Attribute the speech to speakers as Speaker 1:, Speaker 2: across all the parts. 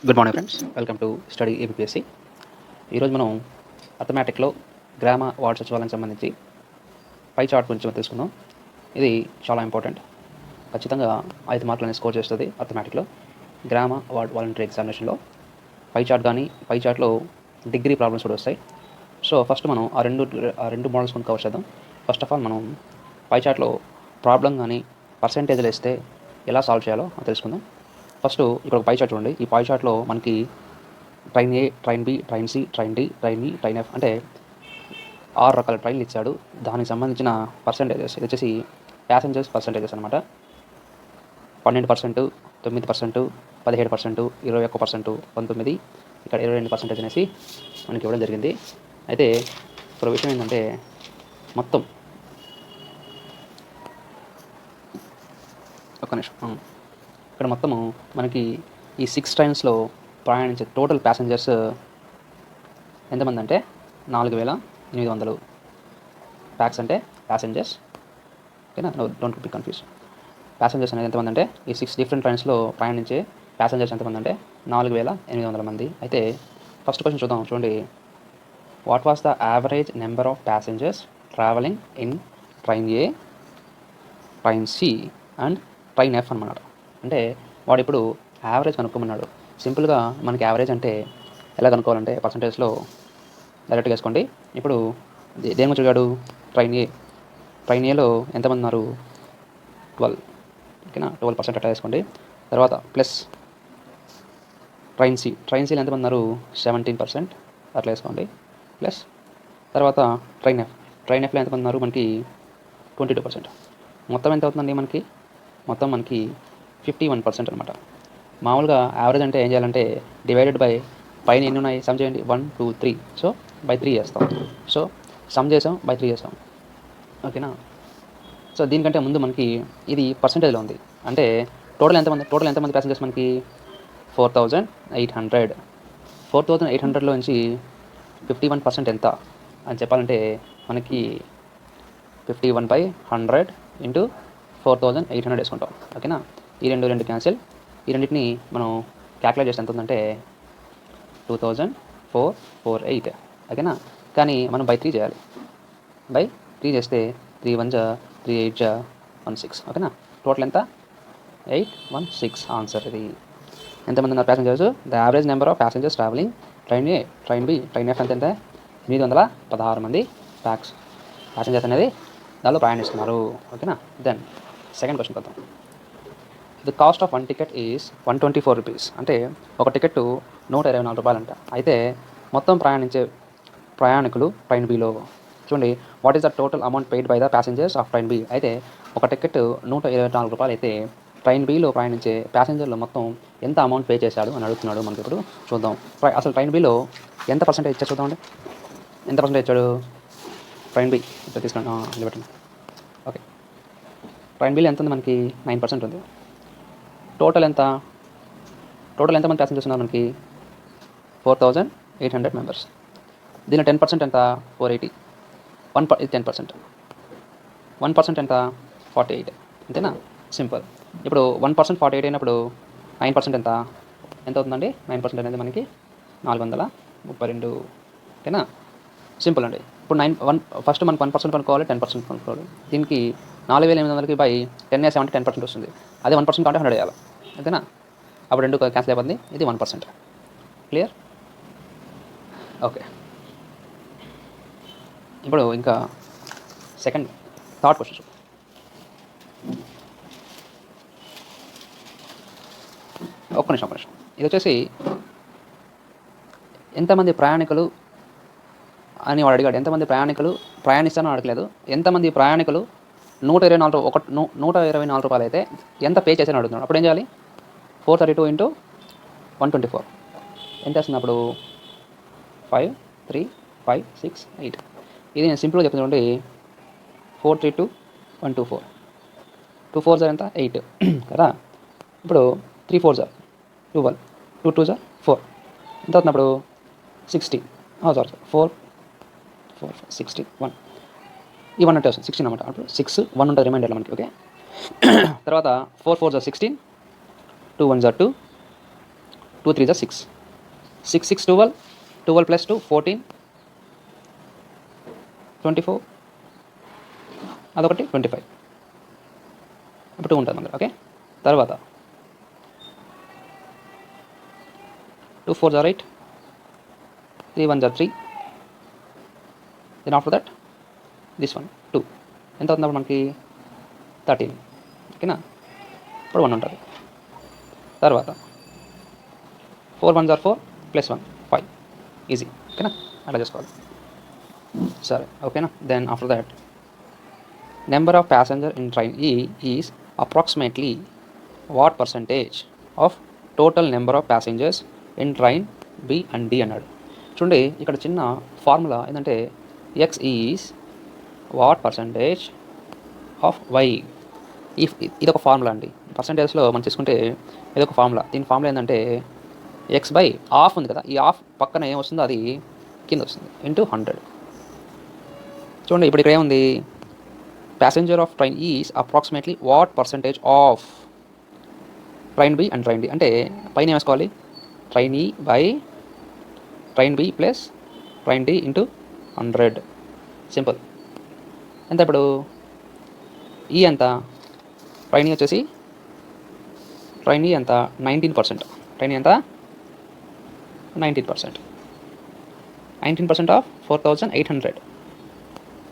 Speaker 1: Good morning friends, welcome to study ABPSC. ఈరోజు మనం అథమెటిక్లో గ్రామ వార్డ్ సచివాలయానికి సంబంధించి పై చార్ట్ గురించి మనం తెలుసుకుందాం. ఇది చాలా ఇంపార్టెంట్. ఖచ్చితంగా 5 మార్కులని స్కోర్ చేస్తుంది అథమెటిక్లో గ్రామ వార్డ్ వాలంటరీ ఎగ్జామినేషన్లో. పై చార్ట్ కానీ పై చార్ట్లో డిగ్రీ ప్రాబ్లమ్స్ కూడా వస్తాయి. సో ఫస్ట్ మనం ఆ రెండు మోడల్స్ కొన్ని కవర్ చేద్దాం. ఫస్ట్ ఆఫ్ ఆల్ మనం పై చార్ట్లో ప్రాబ్లం కానీ పర్సెంటేజ్లు వేస్తే ఎలా సాల్వ్ చేయాలో తెలుసుకుందాం. ఫస్ట్ ఇక్కడ ఒక పై చార్ట్ చూడండి. ఈ పై చార్ట్లో మనకి train A, train B, train C, train D, train E, train F అంటే 6 రకాల ట్రైన్లు ఇచ్చాడు. దానికి సంబంధించిన పర్సెంటేజెస్ ఇది వచ్చేసి ప్యాసింజర్స్ పర్సెంటేజెస్ అనమాట. 12%, 9%, 17%, 21%, 19, ఇక్కడ 22% అనేసి మనకి ఇవ్వడం జరిగింది. అయితే ఇప్పుడు విషయం ఏంటంటే మొత్తం ఒక్క నిమిషం, ఇక్కడ మొత్తము మనకి ఈ 6 ట్రైన్స్లో ప్రయాణించే టోటల్ ప్యాసింజర్స్ ఎంతమంది అంటే 4800. ప్యాక్స్ అంటే ప్యాసింజర్స్, ఓకేనా? Don't be confuse. ప్యాసింజర్స్ అనేది ఎంతమంది అంటే ఈ 6 డిఫరెంట్ ట్రైన్స్లో ప్రయాణించే ప్యాసింజర్స్ ఎంతమంది అంటే 4800 మంది. అయితే ఫస్ట్ క్వశ్చన్ చూద్దాం. చూడండి, what was the average number of passengers travelling in train A, train C and train F అన్నమాట. అంటే వాడు ఇప్పుడు యావరేజ్ కనుక్కోమన్నాడు. సింపుల్గా మనకి యావరేజ్ అంటే ఎలా కనుక్కోవాలంటే పర్సంటేజ్లో డైరెక్ట్గా వేసుకోండి. ఇప్పుడు దేని గురించి చూడాడు? Train A. ట్రైన్ ఏలో ఎంతమంది ఉన్నారు? 12, ఓకేనా? 12% అట్లా వేసుకోండి. తర్వాత ప్లస్ ట్రైన్ సి. ట్రైన్ సిలో ఎంతమంది ఉన్నారు? 17% అట్లా వేసుకోండి. ప్లస్ తర్వాత ట్రైన్ ఎఫ్. ట్రైన్ ఎఫ్లో ఎంతమంది ఉన్నారు? మనకి 22%. మొత్తం ఎంత అవుతుందండి? మొత్తం మనకి 51% అనమాట. మామూలుగా యావరేజ్ అంటే ఏం చేయాలంటే డివైడెడ్ బై పైన ఎన్ని ఉన్నాయి సమ్ చేయండి. 1, 2, 3. సో బై 3 చేస్తాం. సో సమ్ చేసాం, బై 3 చేస్తాం, ఓకేనా? సో దీనికంటే ముందు మనకి ఇది పర్సంటేజ్లో ఉంది. అంటే టోటల్ ఎంతమంది ప్యాసింజర్స్ మనకి 4800. 4800లో నుంచి 51% ఎంత అని చెప్పాలంటే మనకి 51/100 ఇంటూ 4800 వేసుకుంటాం, ఓకేనా? ఈ రెండు క్యాన్సిల్. ఈ రెండింటిని మనం క్యాల్కులేట్ చేస్తే ఎంత ఉందంటే 2448, ఓకేనా? కానీ మనం బై 3 చేయాలి. బై 3 చేస్తే 3 1 జా 3 8 జా 16, ఓకేనా? టోటల్ ఎంత? 816 ఆన్సర్. ఇది ఎంతమంది ఉన్నారు passengers? The average number of passengers travelling train A, train B, train F ఎంత? 816 మంది ప్యాసింజర్స్ అనేది దానిలో ప్రయాణిస్తున్నారు, ఓకేనా? దెన్ సెకండ్ క్వశ్చన్ కొద్దాం. The cost of 1 ticket is 124 rupees. అంటే ఒక టికెట్ 124 రూపాయలంట. అయితే మొత్తం ప్రయాణికులు ట్రైన్ బిలో చూడండి. What is the total amount paid by the passengers of train B. అయితే ఒక టికెట్ 124 రూపాయలు అయితే ట్రైన్ బిలో ప్రయాణించే ప్యాసింజర్లు మొత్తం ఎంత అమౌంట్ పే చేశాడు అని అడుగుతున్నాడు. మనకి ఇప్పుడు చూద్దాం. అసలు ట్రైన్ బిలో ఎంత పర్సెంటేజ్ ఇచ్చాడు చూద్దామండి. ఎంత పర్సెంటేజ్ ఇచ్చాడు ట్రైన్ బి? ఇక్కడ తీసుకోండి, నిలబెట్టండి. ఓకే, ట్రైన్ బిల్ ఎంత ఉంది మనకి? 9% ఉంది. టోటల్ ఎంతమంది ప్యాసింజర్స్ ఉన్నారు మనకి? 4800 మెంబర్స్. దీని 10% ఎంత? 480. ఇది 10%. 1% ఎంత? 48, అంతేనా? సింపుల్. ఇప్పుడు 1% 48 అయినప్పుడు 9% ఎంత అవుతుందండి? 9% అనేది మనకి 432, ఓకేనా? సింపుల్ అండి. ఇప్పుడు ఫస్ట్ మనకు 1% కనుక్కోవాలి, 10% కనుక్కోవాలి. దీనికి 4800కి బై 10 వేసామంటే 10% వస్తుంది. అదే 1% కాబట్టి 100 వేయాలి, ఓకేనా? అప్పుడు రెండు క్యాన్సిల్ అయిపోతుంది. ఇది 1%. క్లియర్? ఓకే. ఇప్పుడు ఇంకా థర్డ్ క్వశ్చన్. ఒక్క నిమిషం. ఇది వచ్చేసి ఎంతమంది ప్రయాణికులు అని వాడు అడిగాడు. ఎంతమంది ప్రయాణికులు ప్రయాణిస్తానని అడగలేదు. ఎంతమంది ప్రయాణికులు 124 రూపాయలు అయితే ఎంత పే చేశారని అడుగుతున్నాడు. అప్పుడు ఏం చేయాలి? 432 ఇంటూ 124 ఎంత వస్తుంది? అప్పుడు 5 3 5 6 8. ఇది నేను సింపుల్గా చెప్తాను చూడండి. 432 124 2 4 ఎంత? 8 కదా. ఇప్పుడు 3 4 12 2 2 4 ఎంత అవుతుంది? అప్పుడు 60. సారీ 4 4 60 1 ఈ 1 అంటే వస్తుంది 16 అనమాట. అప్పుడు 6 1 ఉంటుంది రిమైండర్లో మనకి, ఓకే. తర్వాత 4 4 16 2 1 2 2 3 6, 6 6 12, 12 plus 2 14, 24, అదొకటి 25, ఇప్పుడు 2 ఉంటుంది మనకి. ఓకే, తర్వాత 2 4 are 8, 3 1 are 3, then after that this one 2, ఎంత అవుతుంది అప్పుడు మనకి 13. ఓకేనా, ఇప్పుడు 1 ఉంటుంది. తర్వాత 4 1 are 4 plus 1 5, ఈజీ. ఓకేనా, అలా చేసుకోవాలి. సరే, ఓకేనా. Then after that number of passenger in train E is approximately what percentage of total number of passengers in train B and D అన్నాడు. చూడండి, ఇక్కడ చిన్న ఫార్ములా ఏంటంటే X is what percentage of Y. ఇది ఒక ఫార్ములా అండి. పర్సంటేజ్లో మనం తీసుకుంటే ఇది ఒక ఫార్ములా. దీని ఫార్ములా ఏంటంటే ఎక్స్ బై ఆఫ్ ఉంది కదా, ఈ ఆఫ్ పక్కన ఏం వస్తుందో అది కింద వస్తుంది ఇంటూ 100. చూడండి, ఇప్పుడు ఇక్కడ ఏముంది, passenger of train is approximately what percentage of train B and train D. అంటే పైన ఏమేసుకోవాలి, train E by train B plus train D into 100. Simple. ఎంత ఇప్పుడు ఈ ఎంత, ట్రైన్ ఈ వచ్చేసి ట్రైన్ ఈ ఎంత 19%. ట్రైన్ ఎంత 19%. 19% ఆఫ్ 4800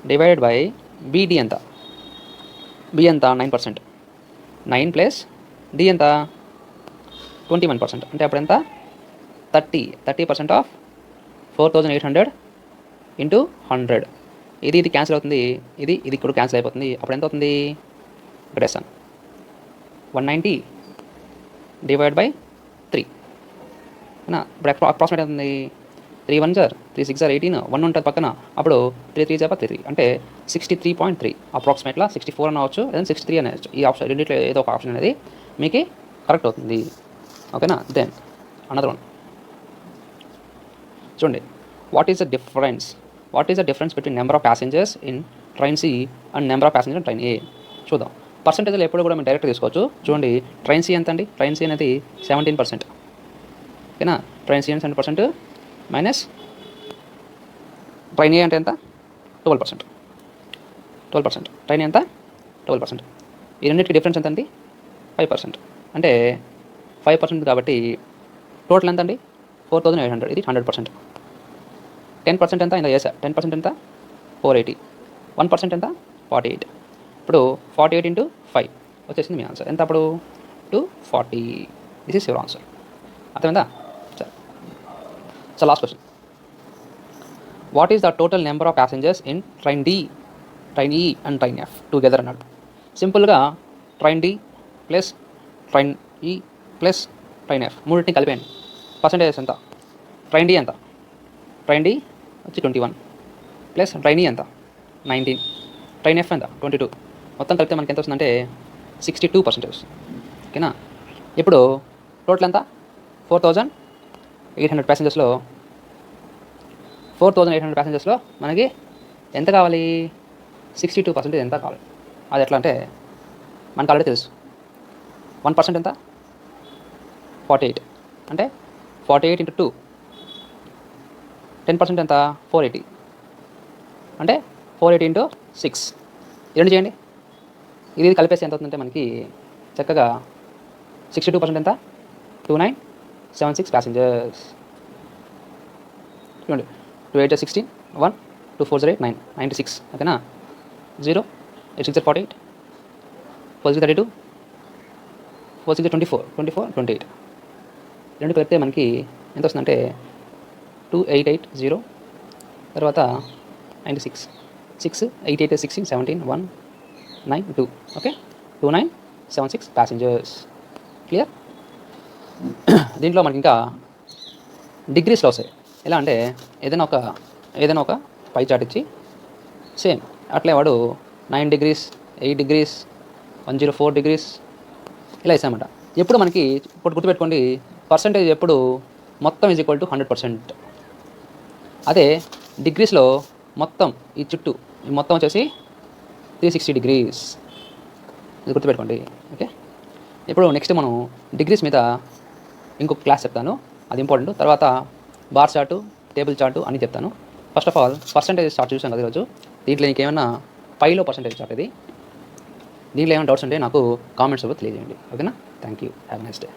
Speaker 1: డివైడెడ్ బై బీడి ఎంత, బి ఎంత 9%, 9 ప్లస్ డి ఎంత 21%. అంటే అప్పుడు ఎంత 30% ఆఫ్ 4800 ఇంటూ 100. ఇది క్యాన్సిల్ అవుతుంది, ఇది ఇక్కడ క్యాన్సిల్ అయిపోతుంది. అప్పుడు ఎంత అవుతుంది, ఇక్కడ వేస్తాను 190 డివైడ్ బై 3. ఇప్పుడు అప్రాక్సిమేట్ అవుతుంది 3 1 జార్ 3 6 జార్ 18, 1 ఉంటుంది పక్కన, అప్పుడు 3 3 జార్ 3 అంటే 63.3. అప్రాక్సిమేట్లా 64 అని అవచ్చు, లేదా 63 అని అవచ్చు. ఈ ఆప్షన్ రెండింటిలో ఏదో ఒక ఆప్షన్ అనేది మీకు కరెక్ట్ అవుతుంది. ఓకేనా. దెన్ అనదర్ వన్ చూడండి, what is the difference between number of passengers in train C and number of passenger in train A. చూద్దాం. పర్సెంటేజ్లో ఎప్పుడు కూడా మేము డైరెక్ట్ తీసుకోవచ్చు. చూడండి, ట్రైన్ సి ఎంత అండి, ట్రైన్ సి అనేది 17%. ఓకేనా, ట్రైన్ సి అంటే 7% మైనస్ ట్రైన్ ఏ అంటే ఎంత 12%. ట్రైన్ ఎంత 12%. ఈ రెండింటికి డిఫరెన్స్ ఎంత అండి 5%. అంటే 5% కాబట్టి టోటల్ ఎంత అండి 4800. ఇది 100%. 10% ఎంత ఇంత చేసా, 10% ఎంత 480, 1% ఎంత 48. ఇప్పుడు 48 ఇంటూ 5 వచ్చేసింది మీ ఆన్సర్. ఎంత అప్పుడు 240. This is your answer. అర్థమైందా? సరే. So last question, what is the total number of passengers in train D, train E and train F together అన్నాడు. సింపుల్గా train D plus train E plus train F మూడింటిని కలిపాను. Percentages ఎంత, train D ఎంత, train D వచ్చి 21 plus train ఈ ఎంత 19, train F ఎంత 22. మొత్తం కలిపితే మనకి ఎంత వస్తుందంటే 62%. ఓకేనా. ఇప్పుడు టోటల్ ఎంత 4800 ప్యాసింజర్స్లో 4800 ప్యాసింజర్స్లో మనకి ఎంత కావాలి, 62% ఎంత కావాలి. అది ఎట్లా అంటే మనకు ఆల్రెడీ తెలుసు. 1% ఎంత 48, అంటే 48 ఇంటూ 2. 10% ఎంత 480, అంటే 480 ఇంటూ 6. రెండు చేయండి. ఇది కలిపేసి ఎంత అవుతుందంటే మనకి చక్కగా 62% ఎంత 2976 ప్యాసింజర్స్. చూడండి, 2 8 16, 1 2 4 8 9 96. ఓకేనా. 0 8 6 48, 4 6 32, 4 6 24, 24 28. రెండు కలిపితే మనకి ఎంత వస్తుందంటే 2880, తర్వాత 96, 6 8 8 16 17 1 9 2. Okay, 2976 passengers. క్లియర్. దీంట్లో మనకి ఇంకా డిగ్రీస్లో వస్తాయి. ఎలా అంటే ఏదైనా ఒక పై చార్ట్ ఇచ్చి సేమ్ అట్లే వాడు 9 degrees 8 degrees 104 degrees ఇలా ఇస్తామంట. ఎప్పుడు మనకి ఇప్పుడు గుర్తుపెట్టుకోండి, పర్సంటేజ్ ఎప్పుడు మొత్తం ఈజ్ ఈక్వల్ టు 100%. అదే డిగ్రీస్లో మొత్తం ఈ చుట్టూ ఈ మొత్తం వచ్చేసి 360 degrees. ఇది గుర్తుపెట్టుకోండి. ఓకే, ఇప్పుడు నెక్స్ట్ మనం డిగ్రీస్ మీద ఇంకొక క్లాస్ చెప్తాను, అది ఇంపార్టెంట్. తర్వాత బార్ చార్టు, టేబుల్ చార్టు అని చెప్తాను. First of all percentage chart చూసాం కదా ఈరోజు. దీంట్లో ఇంకేమైనా పైలో పర్సంటేజ్ చార్ట్ ఇది. దీంట్లో ఏమైనా డౌట్స్ ఉంటే నాకు కామెంట్స్ తెలియజేయండి. ఓకేనా? Thank you. Have a nice day.